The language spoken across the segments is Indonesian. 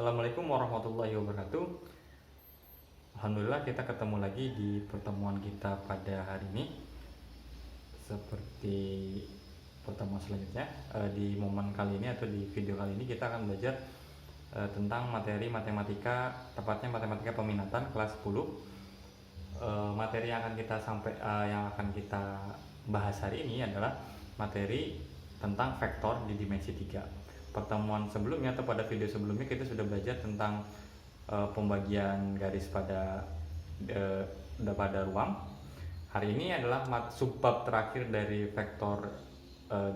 Assalamualaikum warahmatullahi wabarakatuh. Alhamdulillah kita ketemu lagi di pertemuan kita pada hari ini. Seperti pertemuan selanjutnya, di momen kali ini atau di video kali ini kita akan belajar tentang materi matematika, tepatnya matematika peminatan kelas 10. Materi yang akan kita bahas hari ini adalah materi tentang vektor di dimensi 3. Pertemuan sebelumnya atau pada video sebelumnya kita sudah belajar tentang pembagian garis pada ruang. Hari ini adalah subbab terakhir dari vektor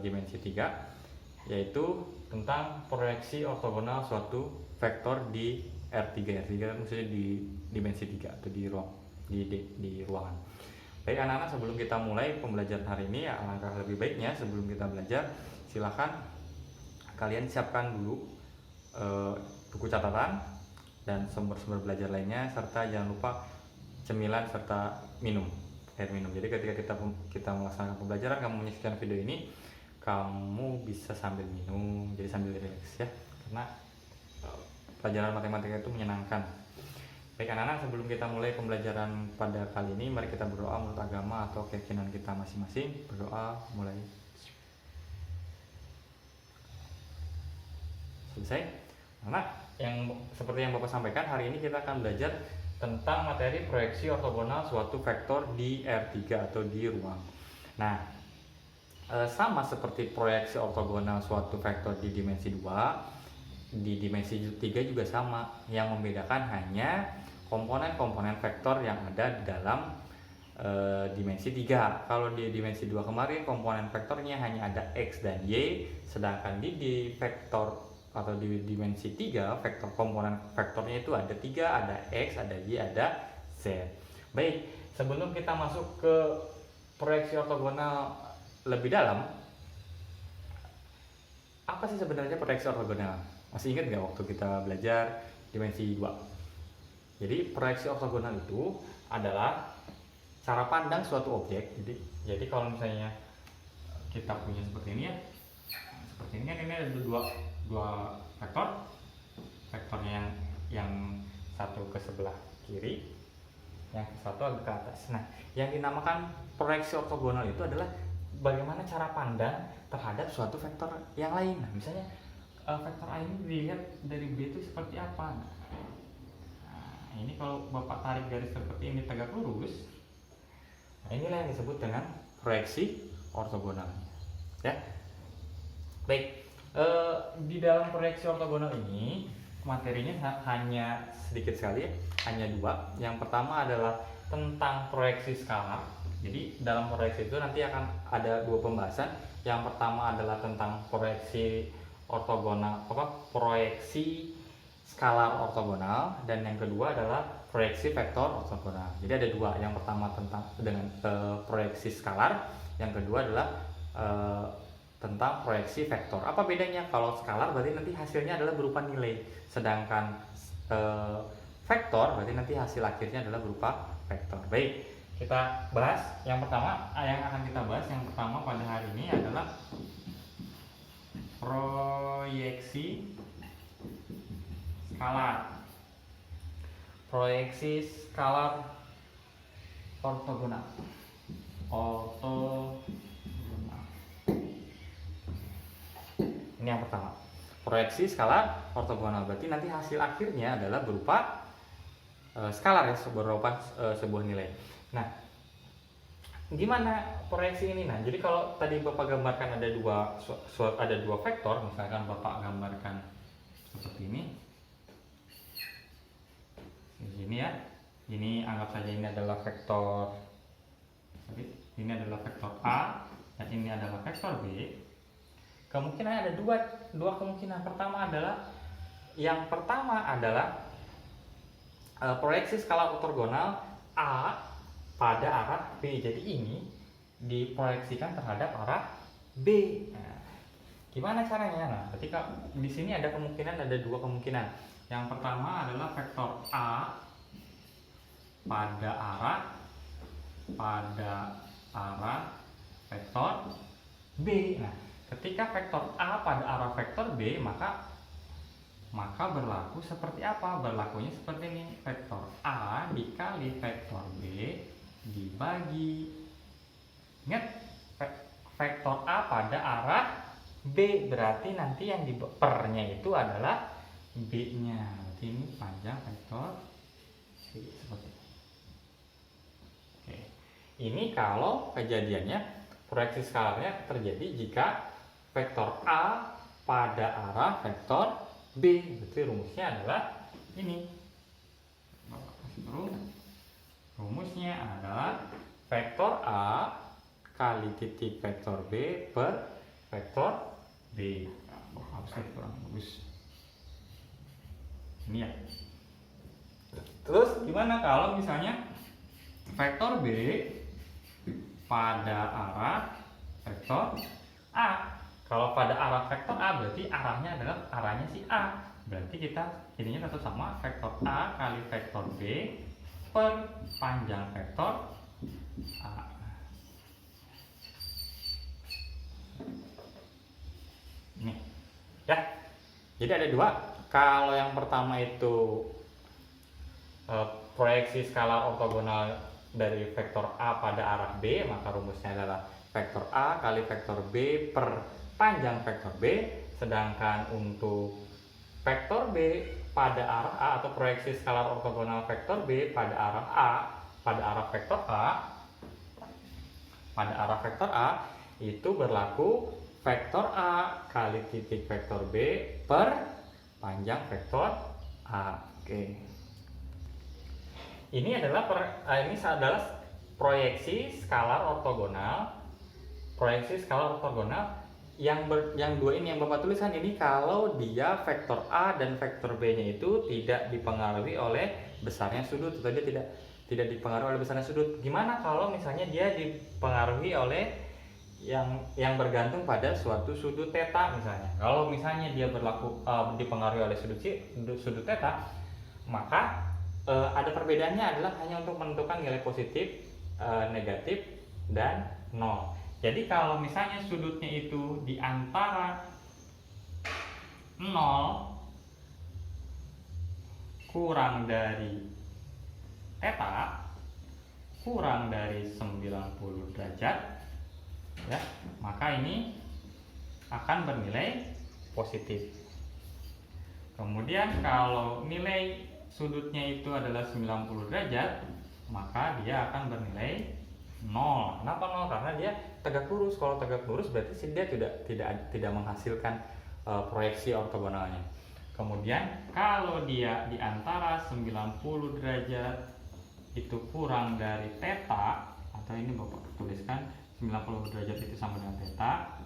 dimensi 3, yaitu tentang proyeksi ortogonal suatu vektor di R3. R3 maksudnya di dimensi 3 atau di ruangan. Baik anak-anak, sebelum kita mulai pembelajaran hari ini, alangkah lebih baiknya sebelum kita belajar, silakan kalian siapkan dulu buku catatan dan sumber-sumber belajar lainnya, serta jangan lupa cemilan serta air minum. Jadi ketika kita melaksanakan pembelajaran, kamu menyaksikan video ini, kamu bisa sambil minum, jadi sambil relax ya, karena pelajaran matematika itu menyenangkan. Baik anak-anak, sebelum kita mulai pembelajaran pada kali ini, mari kita berdoa menurut agama atau keyakinan kita masing-masing. Berdoa mulai. Selesai. Nah, seperti yang Bapak sampaikan, hari ini kita akan belajar tentang materi proyeksi ortogonal suatu vektor di R3 atau di ruang. Nah, sama seperti proyeksi ortogonal suatu vektor di dimensi 2, di dimensi 3 juga sama. Yang membedakan hanya komponen-komponen vektor yang ada di dalam dimensi 3. Kalau di dimensi 2 kemarin komponen vektornya hanya ada X dan Y, sedangkan di vektor atau di dimensi 3 komponen vektornya itu ada 3, ada X, ada Y, ada Z. Baik, sebelum kita masuk ke proyeksi ortogonal lebih dalam, apa sih sebenarnya proyeksi ortogonal? Masih ingat nggak waktu kita belajar dimensi 2? Jadi proyeksi ortogonal itu adalah cara pandang suatu objek. Jadi kalau misalnya kita punya seperti ini ya, seperti ini kan, ini ada dua vektornya yang satu ke sebelah kiri, yang satu agak ke atas. Nah, yang dinamakan proyeksi ortogonal itu adalah bagaimana cara pandang terhadap suatu vektor yang lain. Nah, misalnya vektor A ini dilihat dari B itu seperti apa? Nah, ini kalau Bapak tarik garis seperti ini tegak lurus, nah inilah yang disebut dengan proyeksi ortogonal. Ya, baik. Di dalam proyeksi ortogonal ini materinya hanya sedikit sekali ya, hanya dua. Yang pertama adalah tentang proyeksi skalar. Jadi dalam proyeksi itu nanti akan ada dua pembahasan. Yang pertama adalah tentang proyeksi ortogonal, proyeksi skalar ortogonal, dan yang kedua adalah proyeksi vektor ortogonal. Jadi ada dua. Yang pertama tentang proyeksi skalar, yang kedua adalah tentang proyeksi vektor. Apa bedanya? Kalau skalar berarti nanti hasilnya adalah berupa nilai, sedangkan vektor berarti nanti hasil akhirnya adalah berupa vektor. Baik, kita bahas yang pertama. Yang akan kita bahas yang pertama pada hari ini adalah proyeksi skalar. Proyeksi skalar ortogonal. Ini yang pertama, proyeksi skalar ortogonal, berarti nanti hasil akhirnya adalah berupa skalar ya, berupa sebuah nilai. Nah, gimana proyeksi ini? Nah, jadi kalau tadi Bapak gambarkan ada dua vektor, misalkan Bapak gambarkan seperti ini. Di sini ya. Ini anggap saja ini adalah vektor. Ini adalah vektor A dan ini adalah vektor B. Kemungkinan ada dua kemungkinan. Yang pertama adalah proyeksi skalar ortogonal A pada arah B. Jadi ini diproyeksikan terhadap arah B. Nah, gimana caranya? Nah, ketika di sini ada dua kemungkinan. Yang pertama adalah vektor A pada arah vektor B. Nah, ketika vektor A pada arah vektor B, maka maka berlaku seperti apa? Berlakunya seperti ini, vektor A dikali vektor B dibagi, ingat vektor A pada arah B, berarti nanti yang di pernya itu adalah B-nya. Berarti ini panjang vektor B seperti ini. Oke. Ini kalau kejadiannya proyeksi skalarnya terjadi jika vektor A pada arah vektor B. Berarti rumusnya adalah ini. Rumusnya adalah vektor A kali titik vektor B per vektor B. Harusnya kurang bagus. Ini ya. Terus gimana kalau misalnya vektor B pada arah vektor A? Kalau pada arah vektor A berarti arahnya adalah arahnya si A. Berarti kita ininya tetap sama, vektor A kali vektor B per panjang vektor A. Ini ya. Jadi ada dua. Kalau yang pertama itu proyeksi skalar ortogonal dari vektor A pada arah B, maka rumusnya adalah vektor A kali vektor B per panjang vektor B. Sedangkan untuk vektor B pada arah A atau proyeksi skalar ortogonal vektor B pada arah A, pada arah vektor A, pada arah vektor A itu berlaku vektor A kali titik vektor B per panjang vektor A. Oke. Ini adalah proyeksi skalar ortogonal. Proyeksi skalar ortogonal yang dua ini yang Bapak tuliskan ini kalau dia vektor A dan vektor B-nya itu tidak dipengaruhi oleh besarnya sudut, atau dia tidak dipengaruhi oleh besarnya sudut. Gimana kalau misalnya dia dipengaruhi oleh yang bergantung pada suatu sudut theta misalnya. Kalau misalnya dia dipengaruhi oleh sudut theta, maka ada perbedaannya adalah hanya untuk menentukan nilai positif, negatif, dan 0. Jadi kalau misalnya sudutnya itu di antara 0 kurang dari theta kurang dari 90 derajat, ya, maka ini akan bernilai positif. Kemudian kalau nilai sudutnya itu adalah 90 derajat, maka dia akan bernilai 0. Kenapa 0? Karena dia tegak lurus. Kalau tegak lurus berarti dia tidak menghasilkan proyeksi ortogonalnya. Kemudian kalau dia di antara 90 derajat itu kurang dari theta, atau ini Bapak tuliskan 90 derajat itu sama dengan theta,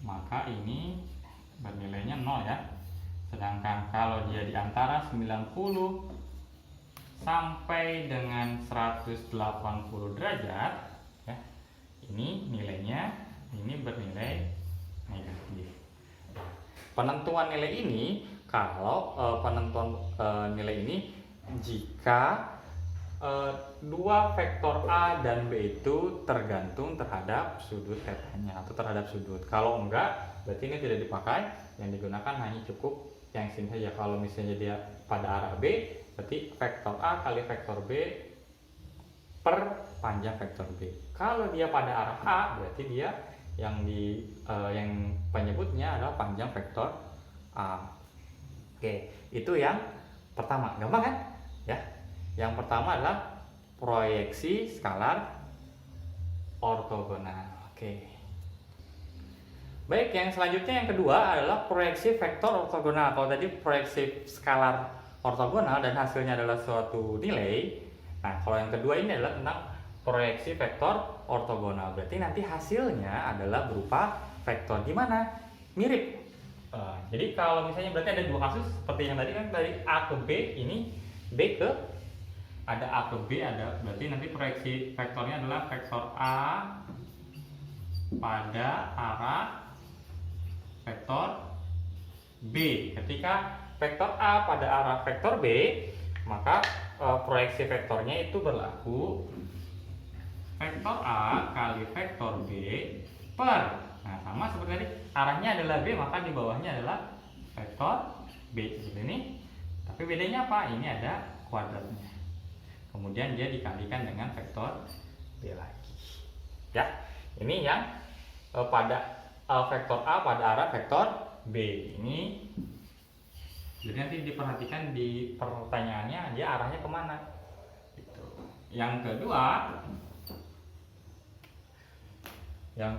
maka ini bernilainya 0 ya. Sedangkan kalau dia di antara 90 sampai dengan 180 derajat, ya, ini nilainya ini bernilai negatif. Penentuan nilai ini, kalau penentuan nilai ini jika dua vektor A dan B itu tergantung terhadap sudut θ-nya atau terhadap sudut. Kalau enggak, berarti ini tidak dipakai. Yang digunakan hanya cukup yang sini saja. Kalau misalnya dia pada arah B, berarti vektor A kali vektor B per panjang vektor B. Kalau dia pada arah A, berarti dia yang penyebutnya adalah panjang vektor A. Oke, itu yang pertama. Gampang kan? Ya. Yang pertama adalah proyeksi skalar ortogonal. Oke. Baik, yang selanjutnya yang kedua adalah proyeksi vektor ortogonal. Kalau tadi proyeksi skalar ortogonal dan hasilnya adalah suatu nilai. Nah, kalau yang kedua ini adalah tentang proyeksi vektor ortogonal. Berarti nanti hasilnya adalah berupa vektor. Gimana? Mirip. Jadi kalau misalnya berarti ada dua kasus seperti yang tadi kan, dari A ke B, ini B ke ada A ke B, ada berarti nanti proyeksi vektornya adalah vektor A pada arah vektor B. Ketika vektor A pada arah vektor B, maka proyeksi vektornya itu berlaku vektor A kali vektor B per, nah sama seperti tadi, arahnya adalah B, maka di bawahnya adalah vektor B seperti ini. Tapi bedanya apa? Ini ada kuadratnya. Kemudian dia dikalikan dengan vektor B lagi. Ya, ini yang pada vektor A pada arah vektor B. Ini jadi nanti diperhatikan di pertanyaannya dia arahnya kemana. Gitu. Yang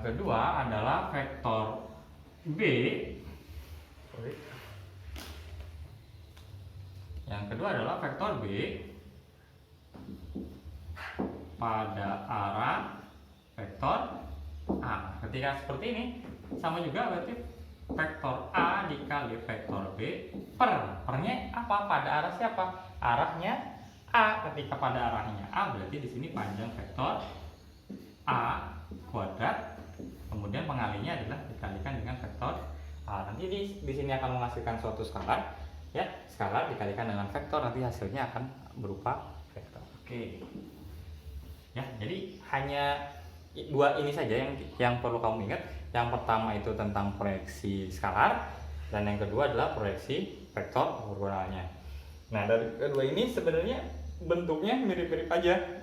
kedua adalah vektor B. Yang kedua adalah vektor B pada arah vektor A. Ketika seperti ini sama juga berarti vektor A dikali vektor B pernya apa? Pada arah siapa? Arahnya A. Ketika pada arahnya A berarti di sini panjang vektor A kuadrat, kemudian pengalinya adalah dikalikan dengan vektor A. Nanti di sini akan menghasilkan suatu skalar, ya, skalar dikalikan dengan vektor, nanti hasilnya akan berupa vektor. Oke. Ya, jadi hanya dua ini saja yang perlu kamu ingat. Yang pertama itu tentang proyeksi skalar, dan yang kedua adalah proyeksi vektor ortogonalnya. Nah, dari kedua ini sebenarnya bentuknya mirip-mirip aja.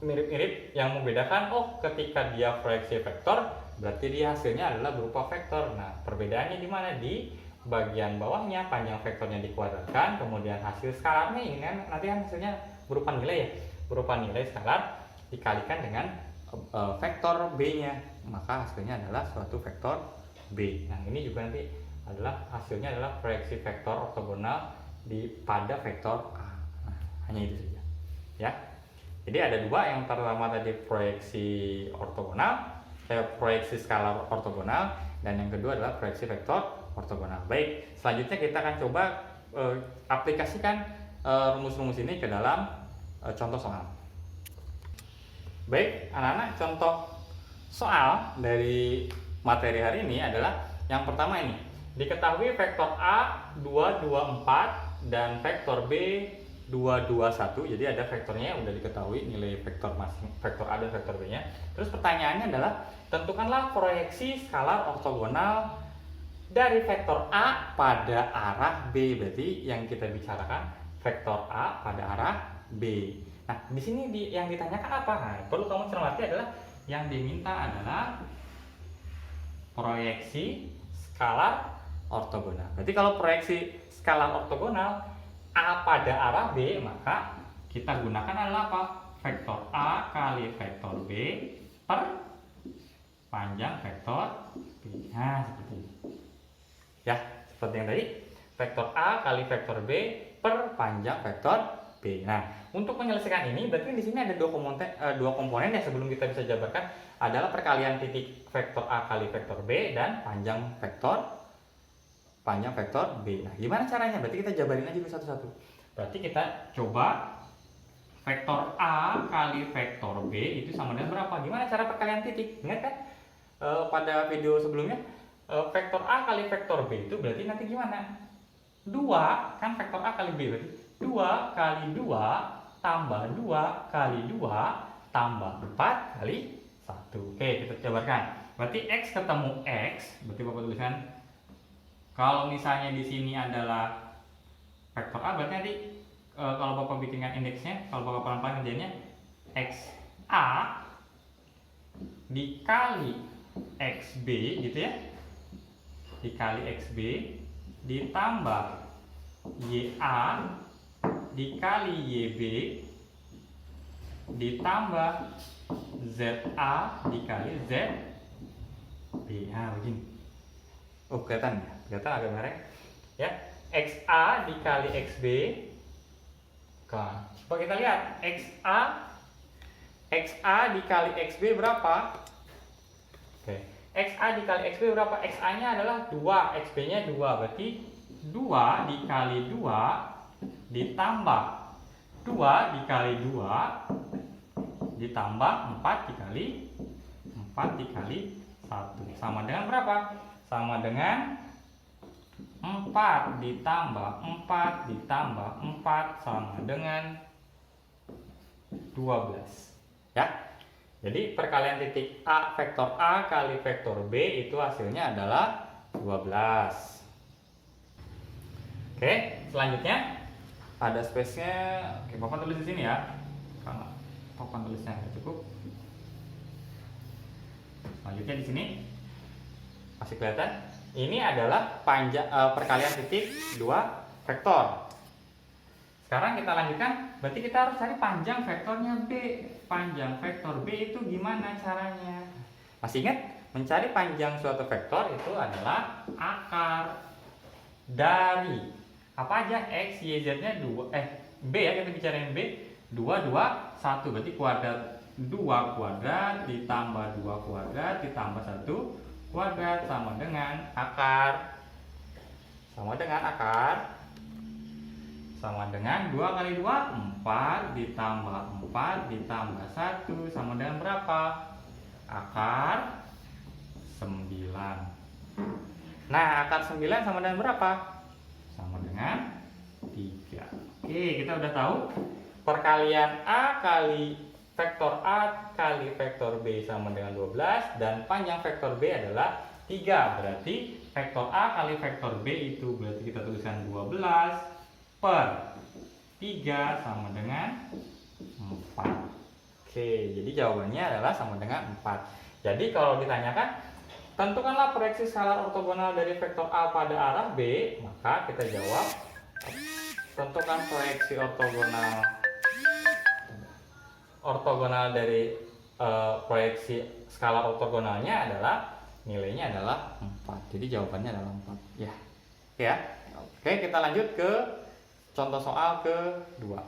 Mirip-mirip, yang membedakan ketika dia proyeksi vektor berarti dia hasilnya adalah berupa vektor. Nah, perbedaannya di mana? Di bagian bawahnya panjang vektornya dikuadratkan, kemudian hasil skalarnya ini kan nanti kan hasilnya berupa nilai, ya, berupa nilai skalar dikalikan dengan vektor B-nya, maka hasilnya adalah suatu vektor B. Nah, ini juga nanti adalah hasilnya adalah proyeksi vektor ortogonal pada vektor A. Nah, hanya itu saja, ya. Jadi ada dua, yang pertama tadi proyeksi ortogonal, proyeksi skalar ortogonal, dan yang kedua adalah proyeksi vektor ortogonal. Baik, selanjutnya kita akan coba aplikasikan rumus-rumus ini ke dalam contoh soal. Baik, anak-anak, contoh soal dari materi hari ini adalah yang pertama ini. Diketahui vektor A 224 dan vektor B 221. Jadi ada vektornya yang udah diketahui, nilai vektor A dan vektor B-nya. Terus pertanyaannya adalah tentukanlah proyeksi skalar ortogonal dari vektor A pada arah B. Berarti yang kita bicarakan vektor A pada arah B. Nah, di sini yang ditanyakan apa? Nah, perlu kamu cermati adalah yang diminta adalah proyeksi skalar ortogonal. Berarti kalau proyeksi skalar ortogonal A pada arah B, maka kita gunakan adalah apa? Vektor A kali vektor B per panjang vektor B. Nah, seperti ini. Ya, seperti yang tadi, vektor A kali vektor B per panjang vektor B. Nah, untuk menyelesaikan ini berarti di sini ada dua komponen yang sebelum kita bisa jabarkan adalah perkalian titik vektor A kali vektor B dan panjang vektor B. Nah, gimana caranya? Berarti kita jabarin aja dulu satu-satu. Berarti kita coba vektor A kali vektor B itu sama dengan berapa? Gimana cara perkalian titik? Ingat kan? Pada video sebelumnya vektor A kali vektor B itu berarti nanti gimana? 2 kan vektor A kali B berarti 2 kali 2 tambah 2 kali 2 tambah 4 kali 1. Oke, kita jabarkan. Berarti X ketemu X, berarti Bapak tuliskan kalau misalnya di sini adalah vektor A, berarti nanti kalau Bapak bikinkan indeksnya, kalau Bapak pelan-pelan ngerjainnya XA dikali XB gitu ya. Dikali XB ditambah YA dikali YB ditambah ZA dikali ZB. Nah, begini. Oh, kelihatan ya? Kelihatan agak merah ya. XA dikali XB. Coba kita lihat XA dikali XB berapa? Oke. XA dikali XB berapa? XA nya adalah 2, XB nya 2, berarti 2 dikali 2 ditambah 2 dikali 2 ditambah 4 dikali 1 sama dengan berapa? Sama dengan 4 ditambah 4 ditambah 4 sama dengan 12 ya. Jadi perkalian titik A vektor A kali vektor B itu hasilnya adalah 12. Oke, selanjutnya ada space-nya. Oke, Papa tulis di sini ya. Karena Papa tulisnya nggak cukup. Selanjutnya di sini masih kelihatan. Ini adalah perkalian titik 2 vektor. Sekarang kita lanjutkan. Berarti kita harus cari panjang vektornya B. Panjang vektor B itu gimana caranya? Masih ingat? Mencari panjang suatu vektor itu adalah akar dari apa aja? X, Y, Z-nya B ya, kita bicarain B. 2, 2, 1. Berarti kuadrat 2 kuadrat ditambah 2 kuadrat ditambah 1 kuadrat sama dengan akar. Sama dengan 2 kali 2, 4 ditambah 4 ditambah 1 sama dengan berapa? Akar 9. Nah, akar 9 sama dengan berapa? Sama dengan 3. Oke, kita udah tahu perkalian A kali vektor A kali vektor B sama dengan 12 dan panjang vektor B adalah 3. Berarti vektor A kali vektor B itu berarti kita tuliskan 12 per 3 sama dengan 4. Oke, jadi jawabannya adalah sama dengan 4. Jadi kalau ditanyakan tentukanlah proyeksi skalar ortogonal dari vektor A pada arah B, maka kita jawab tentukan proyeksi ortogonal dari proyeksi skalar ortogonalnya adalah nilainya adalah 4. Jadi jawabannya adalah 4. Ya. Ya. Oke, kita lanjut ke contoh soal kedua.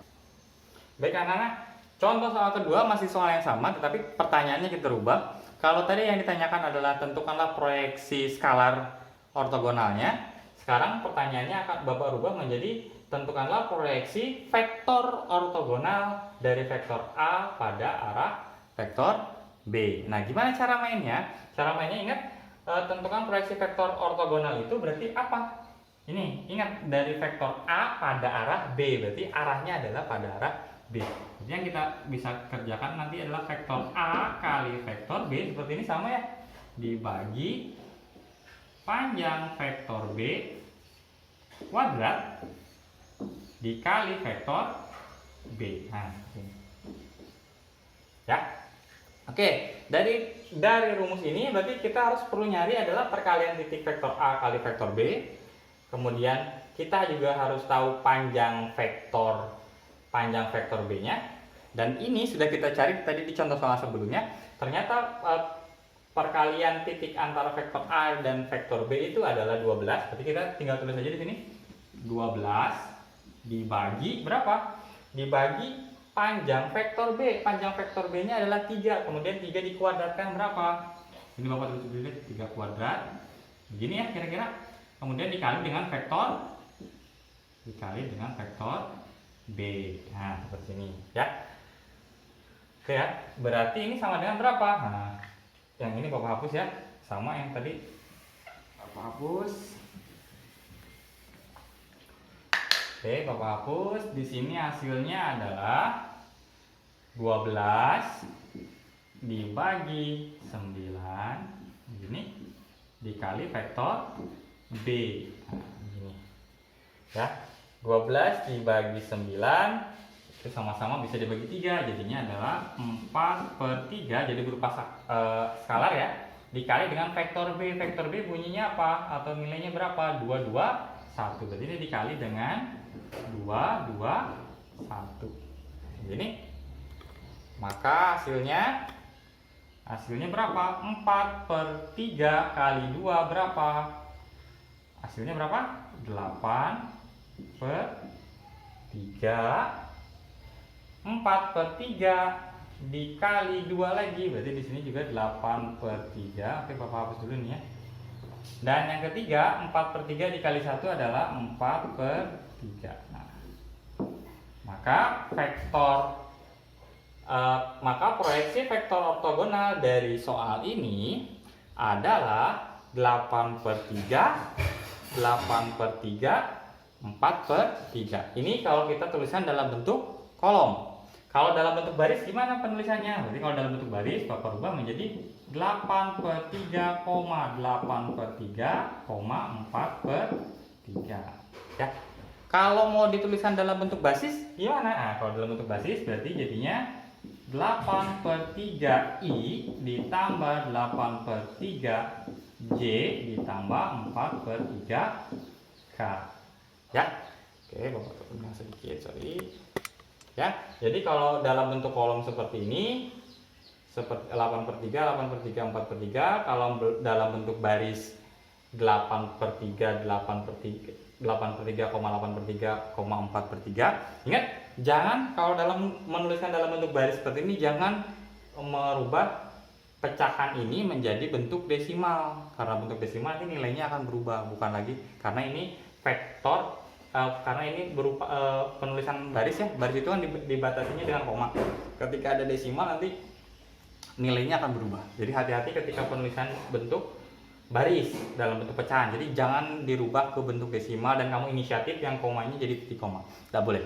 Baik anak-anak, contoh soal kedua masih soal yang sama tetapi pertanyaannya kita rubah. Kalau tadi yang ditanyakan adalah tentukanlah proyeksi skalar ortogonalnya, sekarang pertanyaannya akan Bapak rubah menjadi tentukanlah proyeksi vektor ortogonal dari vektor A pada arah vektor B. Nah, gimana cara mainnya? Cara mainnya ingat, tentukan proyeksi vektor ortogonal itu berarti apa? Ini, ingat dari vektor A pada arah B, berarti arahnya adalah pada arah B. Jadi yang kita bisa kerjakan nanti adalah vektor A kali vektor B, seperti ini sama ya, dibagi panjang vektor B kuadrat dikali vektor B. Nah, ini. Ya. Oke, dari rumus ini berarti kita harus perlu nyari adalah perkalian titik vektor A kali vektor B. Kemudian kita juga harus tahu panjang vektor B-nya. Dan ini sudah kita cari tadi di contoh soal sebelumnya. Ternyata perkalian titik antara vektor A dan vektor B itu adalah 12. Berarti kita tinggal tulis aja di sini. 12 dibagi berapa? Dibagi panjang vektor B. Panjang vektor B-nya adalah 3. Kemudian 3 dikuadratkan berapa? Ini Bapak tulis dulu 3 kuadrat. Begini ya kira-kira. Kemudian dikali dengan vektor B. Nah, seperti ini ya. Oke ya. Berarti ini sama dengan berapa? Nah, yang ini Bapak hapus ya. Sama yang tadi Bapak hapus. Oke, Bapak hapus. Di sini hasilnya adalah 12 dibagi 9 ini dikali vektor B. Nah, begini. Ya. 12 dibagi 9 itu sama-sama bisa dibagi 3, jadinya adalah 4/3, jadi berupa skalar ya, dikali dengan vektor B. Vektor B bunyinya apa? Atau nilainya berapa? 2, 2, 1. Berarti ini dikali dengan 2, 2, 1. Ini. Maka hasilnya berapa? 4/3 kali 2 berapa? Hasilnya berapa? 8/3. 4/3 dikali 2 lagi, berarti di sini juga 8/3. Oke, Bapak hapus dulu nih ya. Dan yang ketiga, 4/3 dikali 1 adalah 4/3. Nah, maka proyeksi vektor ortogonal dari soal ini adalah 8/3, 8/3, 4/3. Ini kalau kita tuliskan dalam bentuk kolom. Kalau dalam bentuk baris gimana penulisannya? Berarti kalau dalam bentuk baris Bapak rubah menjadi 8/3, 8/3, 4/3. Ya. Kalau mau dituliskan dalam bentuk basis gimana? Nah, kalau dalam bentuk basis berarti jadinya 8/3 I ditambah 8/3 J ditambah 4/3 K. Ya. Oke, Bapak tuliskan sedikit, sorry. Ya, jadi kalau dalam bentuk kolom seperti ini seperti 8/3, 8/3, 4/3. Kalau dalam bentuk baris 8/3, 8/3, 8/3, 8/3, 4/3. Ingat, jangan kalau dalam menuliskan dalam bentuk baris seperti ini jangan merubah pecahan ini menjadi bentuk desimal, karena bentuk desimal nanti nilainya akan berubah, bukan lagi karena ini vektor, karena ini berupa penulisan baris ya, baris itu kan dibatasinya dengan koma. Ketika ada desimal nanti nilainya akan berubah. Jadi hati-hati ketika penulisan bentuk baris dalam bentuk pecahan. Jadi jangan dirubah ke bentuk desimal dan kamu inisiatif yang komanya jadi titik koma. Tidak boleh.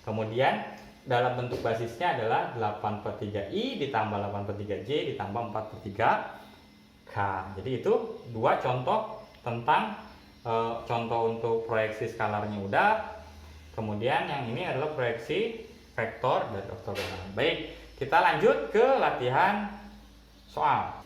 Kemudian dalam bentuk basisnya adalah 8/3 I ditambah 8/3 J ditambah 4/3 K. Jadi itu dua contoh tentang contoh untuk proyeksi skalarnya udah. Kemudian yang ini adalah proyeksi vektor dari ortogonal. Baik, kita lanjut ke latihan soal.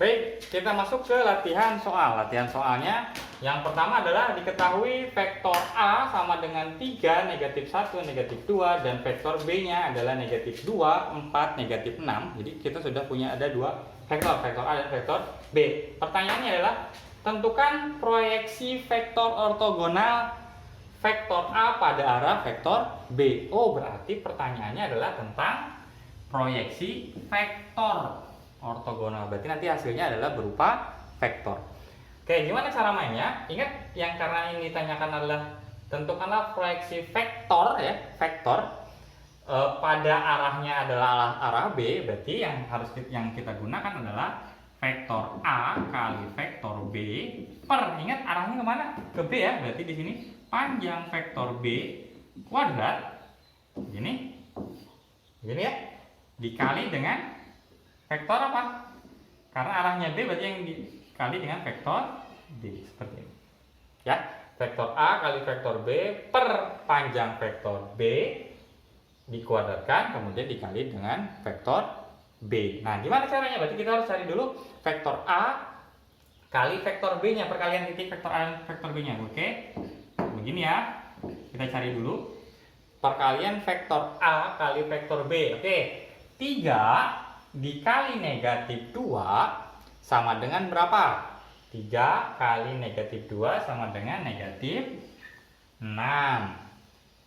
Baik, kita masuk ke latihan soal. Latihan soalnya yang pertama adalah diketahui vektor A sama dengan 3, -1, -2, dan vektor B-nya adalah -2, 4, -6. Jadi kita sudah punya ada dua vektor, vektor A dan vektor B. Pertanyaannya adalah tentukan proyeksi vektor ortogonal vektor A pada arah vektor B. Oh, berarti pertanyaannya adalah tentang proyeksi vektor ortogonal. Berarti nanti hasilnya adalah berupa vektor. Oke, gimana cara mainnya? Ingat, yang karena ini ditanyakan adalah tentukanlah proyeksi vektor ya, vektor pada arahnya adalah arah B. Berarti yang kita gunakan adalah vektor A kali vektor B per, ingat arahnya kemana? Ke B ya. Berarti di sini panjang vektor B kuadrat begini ya, dikali dengan vektor apa? Karena arahnya B berarti yang dikali dengan vektor B seperti ini. Ya, vektor A kali vektor B per panjang vektor B dikuadratkan kemudian dikali dengan vektor B. Nah, gimana caranya? Berarti kita harus cari dulu vektor A kali vektor B-nya, perkalian titik vektor A dan vektor B-nya. Oke. Begini ya. Kita cari dulu perkalian vektor A kali vektor B. Oke. 3 dikali -2 sama dengan berapa? 3 kali -2 sama dengan -6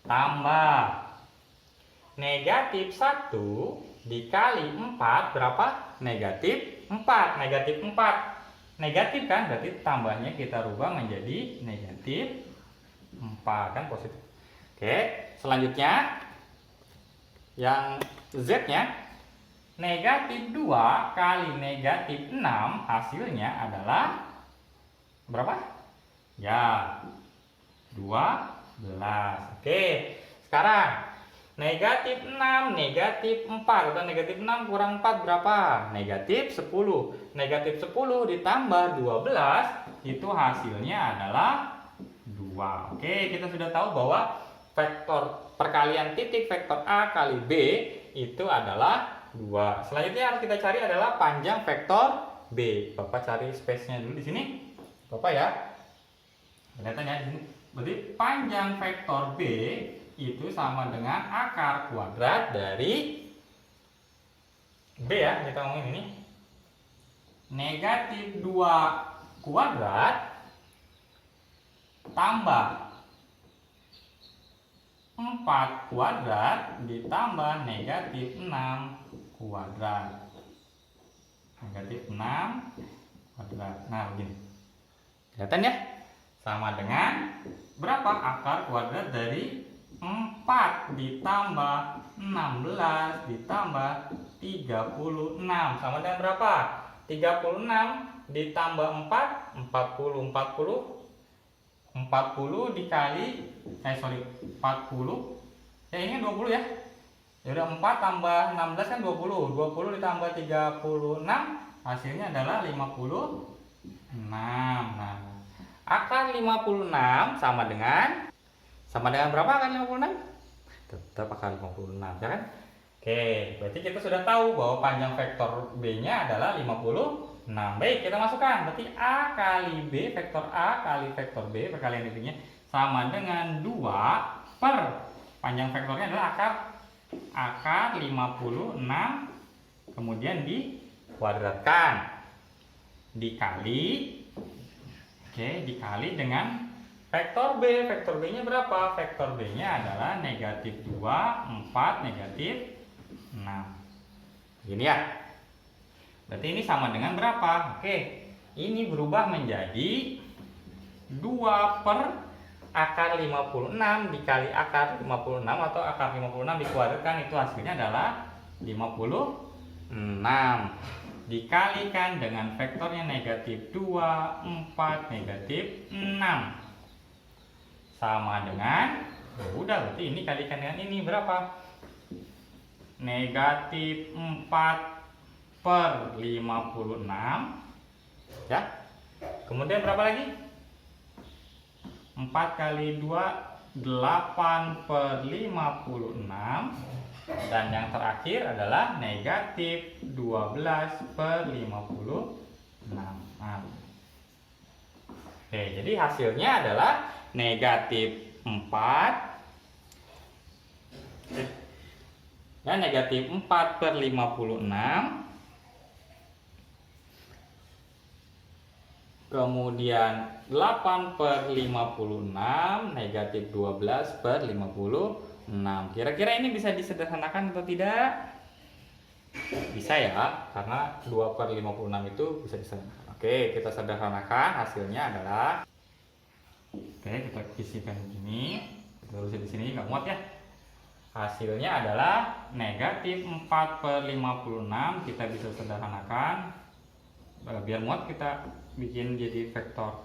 tambah -1 dikali 4 berapa? -4. Negatif kan, berarti tambahnya kita rubah menjadi -4 kan, positif. Oke, selanjutnya yang Z-nya -2 kali -6 hasilnya adalah berapa? Ya, 12. Oke, sekarang -6, -4 atau -6 kurang 4 berapa? -10. -10 ditambah 12 itu hasilnya adalah 2. Oke, kita sudah tahu bahwa vektor perkalian titik vektor A kali B itu adalah 2. Selanjutnya harus kita cari adalah panjang vektor B. Bapak cari space-nya dulu di sini. Bapak ya. Kelihatan ya di sini. Berarti panjang vektor B itu sama dengan akar kuadrat dari B ya, kita ngomongin ini. -2 kuadrat tambah 4 kuadrat ditambah -6 kuadrat. -6 kuadrat. Nah, begini. Kelihatan ya? Sama dengan berapa? Akar kuadrat dari 4 ditambah 16 ditambah 36 sama dengan berapa? 36 ditambah 4 40 dikali 40 ya, ini 20 ya. Ya udah, 4 tambah 16 kan 20. 20 ditambah 36 hasilnya adalah 56. Nah, akar 56 sama dengan Sama dengan berapa kali 56? Tetap akar 56, ya kan? Oke, berarti kita sudah tahu bahwa panjang vektor B-nya adalah 56. Baik, kita masukkan. Berarti A kali B, vektor A kali vektor B, perkalian titiknya sama dengan 2 per panjang vektornya adalah akar 56, kemudian dikuadratkan dikali dengan vektor B. Vektor B nya berapa? Vektor B nya adalah negatif 2, 4, negatif 6. Gini ya. Berarti ini sama dengan berapa? Oke, ini berubah menjadi 2 per akar 56 dikali akar 56, atau akar 56 dikuadratkan, itu hasilnya adalah 56. Dikalikan dengan vektornya negatif 2, 4, negatif 6. Sama dengan, udah, berarti ini kalikan dengan ini berapa? Negatif 4 per 56, ya. Kemudian berapa lagi? 4 kali 2, 8 per 56. Dan yang terakhir adalah negatif 12 per 56. Oke, jadi hasilnya adalah negatif 4, ya, negatif 4 per 56, kemudian 8 per 56, negatif 12 per 56. Kira-kira ini bisa disederhanakan atau tidak? Bisa ya, karena 2 per 56 itu bisa disederhanakan. Oke, kita sederhanakan, hasilnya adalah, oke, kita isikan begini, kita tulis di sini, nggak muat ya. Hasilnya adalah negatif 4 per 56, kita bisa sederhanakan. Biar muat kita bikin jadi vektor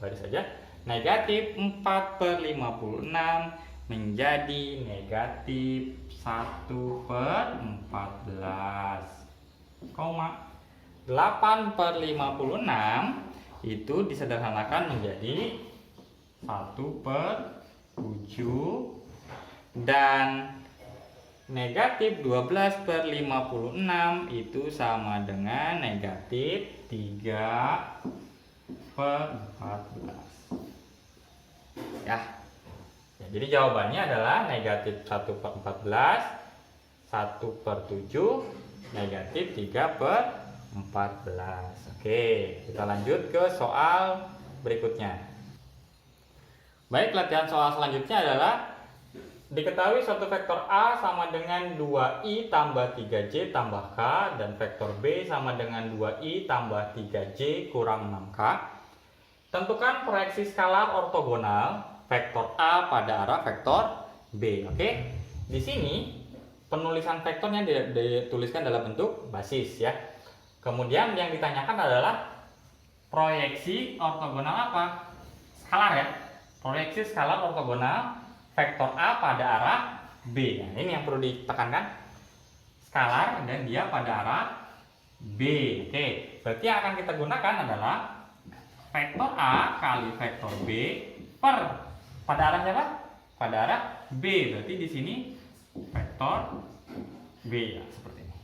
baris saja. Negatif 4 per 56 menjadi negatif 1 per 14, 8 per 56 itu disederhanakan menjadi 1 per 7, dan negatif 12 per 56 itu sama dengan negatif 3 per 14. Ya, jadi jawabannya adalah negatif 1 per 14, 1 per 7, negatif 3 per 14. Oke, kita lanjut ke soal berikutnya. Baik, latihan soal selanjutnya adalah diketahui suatu vektor A sama dengan 2i tambah 3j tambah k, dan vektor B sama dengan 2i tambah 3j kurang 6k. Tentukan proyeksi skalar ortogonal vektor A pada arah vektor B. Oke, di sini penulisan vektornya dituliskan dalam bentuk basis ya. Kemudian yang ditanyakan adalah proyeksi ortogonal apa? Skalar ya. Proyeksi skalar ortogonal vektor A pada arah B. Nah, ini yang perlu ditekankan. Skalar dan dia pada arah B. Oke, berarti yang akan kita gunakan adalah vektor A kali vektor B per pada arah siapa? Pada arah B. Berarti di sini vektor B ya, seperti ini.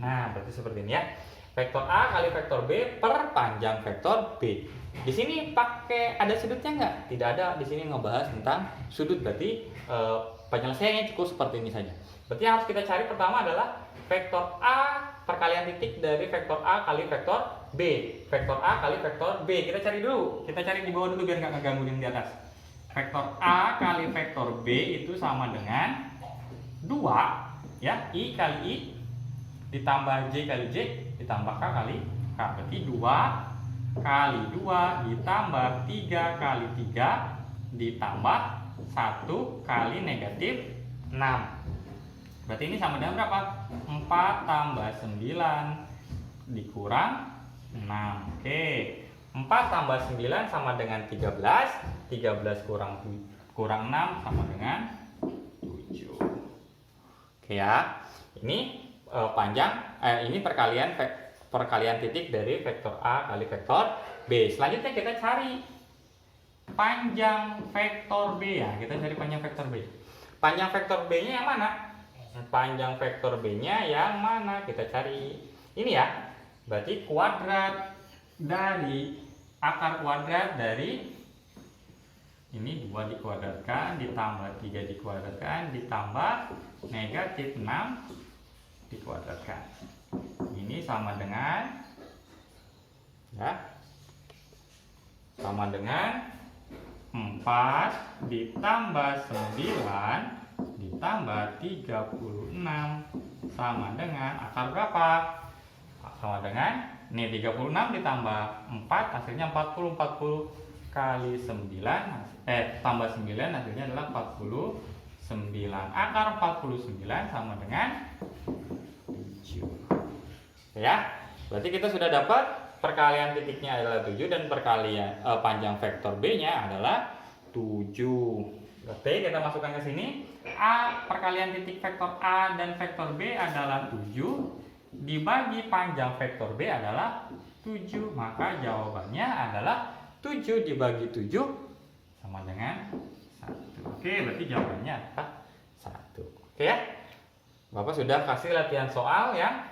Nah, berarti seperti ini ya. Vektor A kali vektor B per panjang vektor B. Di sini pakai ada sudutnya nggak? Tidak ada. Di sini ngebahas tentang sudut, berarti penyelesaiannya cukup seperti ini saja. Berarti yang harus kita cari pertama adalah vektor A perkalian titik dari vektor A kali vektor B. Vektor A kali vektor B. Kita cari dulu. Kita cari di bawah dulu biar nggak ngeganggu yang di atas. Vektor A kali vektor B itu sama dengan 2 ya, I kali I ditambah J kali J ditambah K kali K. Berarti 2 kali 2 ditambah 3 kali 3 ditambah 1 kali negatif 6. Berarti ini sama dengan berapa? 4 tambah 9 dikurang 6. Oke, 4 tambah 9 sama dengan 13. 13 kurang 6 sama dengan 7. Oke ya, ini ini perkalian titik dari vektor A kali vektor B. Selanjutnya kita cari panjang vektor B ya. Kita cari panjang vektor B. Panjang vektor B-nya yang mana? Panjang vektor B-nya yang mana? Kita cari ini ya. Berarti kuadrat dari akar kuadrat dari ini 2 dikuadratkan ditambah 3 dikuadratkan ditambah negatif 6 dikuadratkan. Ini sama dengan ya, sama dengan 4 ditambah 9 ditambah 36 sama dengan akar berapa? Sama dengan ini 36 ditambah 4 hasilnya 40. 40 kali 9 tambah 9 hasilnya adalah 49. Akar 49 sama dengan 7. Ya, berarti kita sudah dapat perkalian titiknya adalah 7 dan perkalian panjang vektor B-nya adalah 7. Oke, kita masukkan ke sini. Perkalian titik vektor A dan vektor B adalah 7 dibagi panjang vektor B adalah 7. Maka jawabannya adalah 7 dibagi 7 sama dengan 1. Oke, berarti jawabannya adalah 1. Oke ya. Bapak sudah kasih latihan soal yang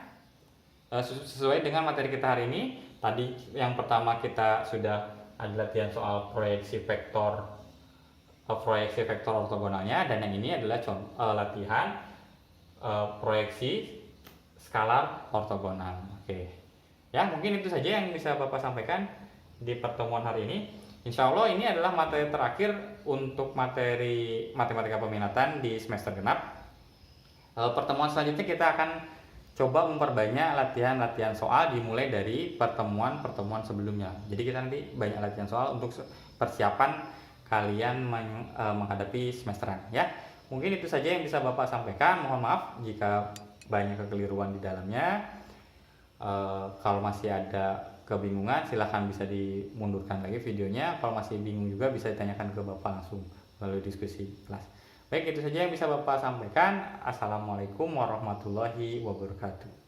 sesuai dengan materi kita hari ini. Tadi yang pertama kita sudah ada latihan soal proyeksi vektor ortogonalnya, dan yang ini adalah latihan proyeksi skalar ortogonal. Oke. Ya, mungkin itu saja yang bisa Bapak sampaikan di pertemuan hari ini. Insya Allah ini adalah materi terakhir untuk materi matematika peminatan di semester genap. Pertemuan selanjutnya kita akan coba memperbanyak latihan-latihan soal dimulai dari pertemuan-pertemuan sebelumnya. Jadi kita nanti banyak latihan soal untuk persiapan kalian menghadapi semesteran ya. Mungkin itu saja yang bisa Bapak sampaikan. Mohon maaf jika banyak kekeliruan di dalamnya. Kalau masih ada kebingungan silahkan bisa dimundurkan lagi videonya. Kalau masih bingung juga bisa ditanyakan ke Bapak langsung melalui diskusi kelas. Baik, itu saja yang bisa Bapak sampaikan. Assalamualaikum warahmatullahi wabarakatuh.